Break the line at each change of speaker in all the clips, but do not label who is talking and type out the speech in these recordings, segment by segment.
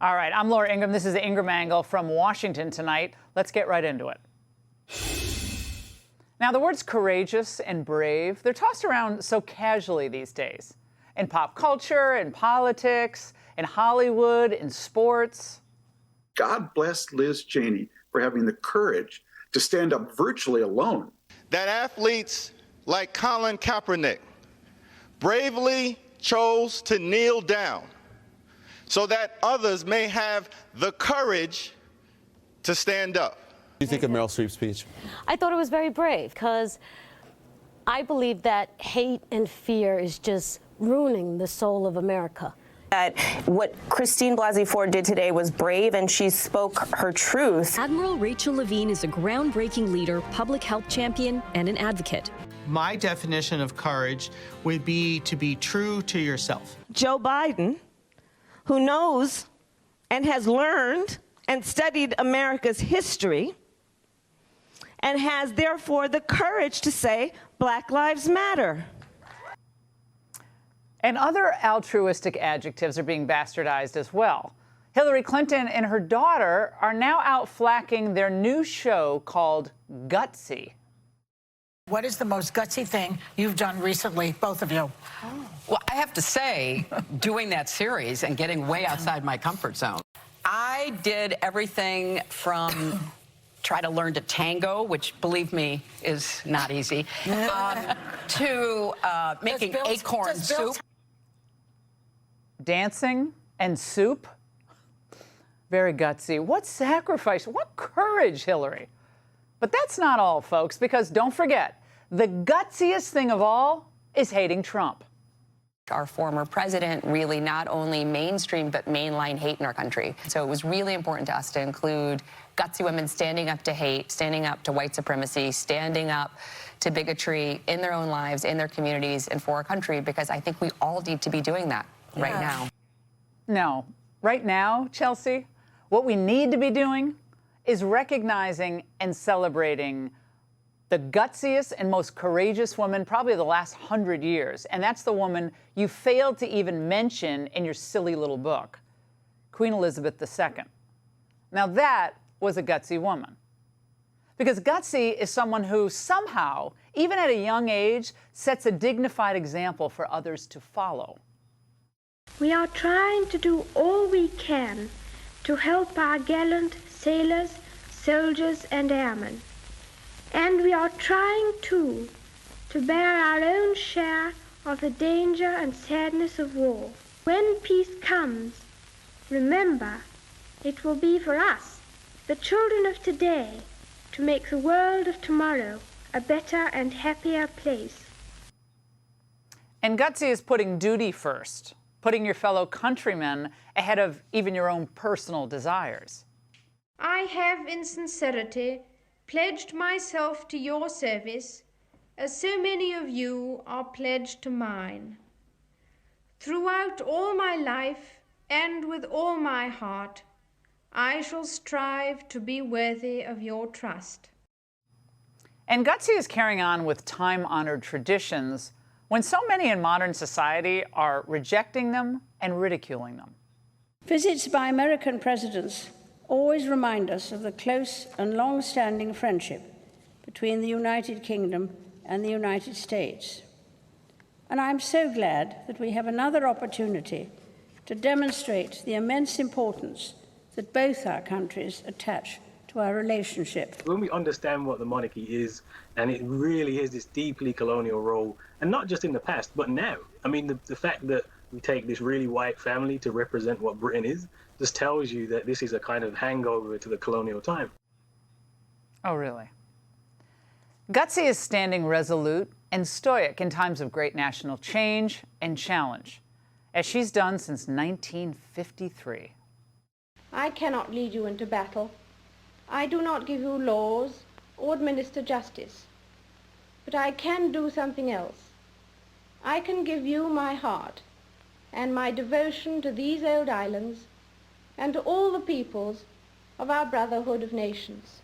All right, I'm Laura Ingraham. This is the Ingraham Angle from Washington tonight. Let's get right into it. Now, the words courageous and brave, they're tossed around so casually these days. In pop culture, in politics, in Hollywood, in sports.
God bless Liz Cheney for having the courage to stand up virtually alone.
That athletes like Colin Kaepernick bravely chose to kneel down so that others may have the courage to stand up.
What do you think of Meryl Streep's speech?
I thought it was very brave because I believe that hate and fear is just ruining the soul of America.
That what Christine Blasey Ford did today was brave, and she spoke her truth.
Admiral Rachel Levine is a groundbreaking leader, public health champion, and an advocate.
My definition of courage would be to be true to yourself.
Joe Biden, who knows and has learned and studied America's history, and has therefore the courage to say Black Lives Matter.
And other altruistic adjectives are being bastardized as well. Hillary Clinton and her daughter are now out flacking their new show called Gutsy.
What is the most gutsy thing you've done recently, both of you?
Well, I have to say, doing that series and getting way outside my comfort zone, I did everything from try to learn to tango, which, believe me, is not easy, to making acorn soup.
Dancing and soup? Very gutsy. What sacrifice, what courage, Hillary. But that's not all, folks, because don't forget, the gutsiest thing of all is hating Trump.
Our former president really not only mainstream but mainline hate in our country. So it was really important to us to include gutsy women standing up to hate, standing up to white supremacy, standing up to bigotry in their own lives, in their communities, and for our country, because I think we all need to be doing that right now.
No, right now, Chelsea, what we need to be doing is recognizing and celebrating the gutsiest and most courageous woman probably of the last 100 years. And that's the woman you failed to even mention in your silly little book, Queen Elizabeth II. Now that was a gutsy woman. Because gutsy is someone who somehow, even at a young age, sets a dignified example for others to follow.
We are trying to do all we can to help our gallant sailors, soldiers, and airmen. And we are trying, too, to bear our own share of the danger and sadness of war. When peace comes, remember, it will be for us, the children of today, to make the world of tomorrow a better and happier place.
And gutsy is putting duty first, putting your fellow countrymen ahead of even your own personal desires.
I have in sincerity pledged myself to your service, as so many of you are pledged to mine. Throughout all my life and with all my heart, I shall strive to be worthy of your trust.
And gutsy is carrying on with time-honored traditions when so many in modern society are rejecting them and ridiculing them.
Visits by American presidents always remind us of the close and long-standing friendship between the United Kingdom and the United States. And I'm so glad that we have another opportunity to demonstrate the immense importance that both our countries attach to our relationship.
When we understand what the monarchy is, and it really is this deeply colonial role, and not just in the past, but now. I mean, the fact that we take this really white family to represent what Britain is just tells you that this is a kind of hangover to the colonial time.
Oh, really? Gutsy is standing resolute and stoic in times of great national change and challenge, as she's done since 1953.
I cannot lead you into battle. I do not give you laws or administer justice. But I can do something else. I can give you my heart and my devotion to these old islands and to all the peoples of our brotherhood of nations.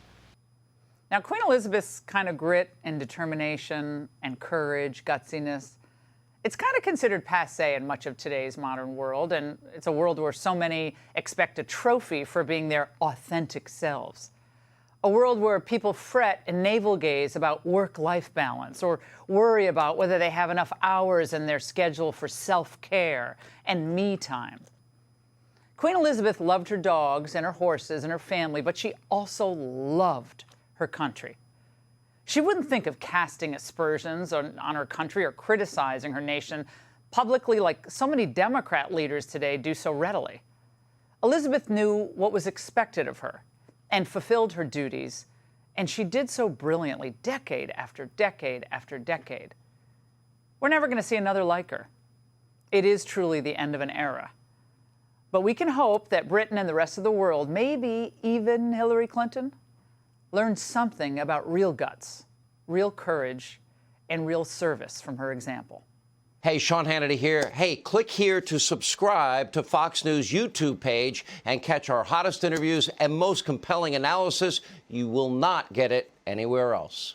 Now, Queen Elizabeth's kind of grit and determination and courage, gutsiness, It's kind of considered passé in much of today's modern world, and it's a world where so many expect a trophy for being their authentic selves. A world where people fret and navel-gaze about work-life balance or worry about whether they have enough hours in their schedule for self-care and me time. Queen Elizabeth loved her dogs and her horses and her family, but she also loved her country. She wouldn't think of casting aspersions on her country or criticizing her nation publicly like so many Democrat leaders today do so readily. Elizabeth knew what was expected of her and fulfilled her duties, and she did so brilliantly, decade after decade after decade. We're never going to see another like her. It is truly the end of an era. But we can hope that Britain and the rest of the world, maybe even Hillary Clinton, learn something about real guts, real courage, and real service from her example.
Hey, Sean Hannity here. Hey, click here to subscribe to Fox News YouTube page and catch our hottest interviews and most compelling analysis. You will not get it anywhere else.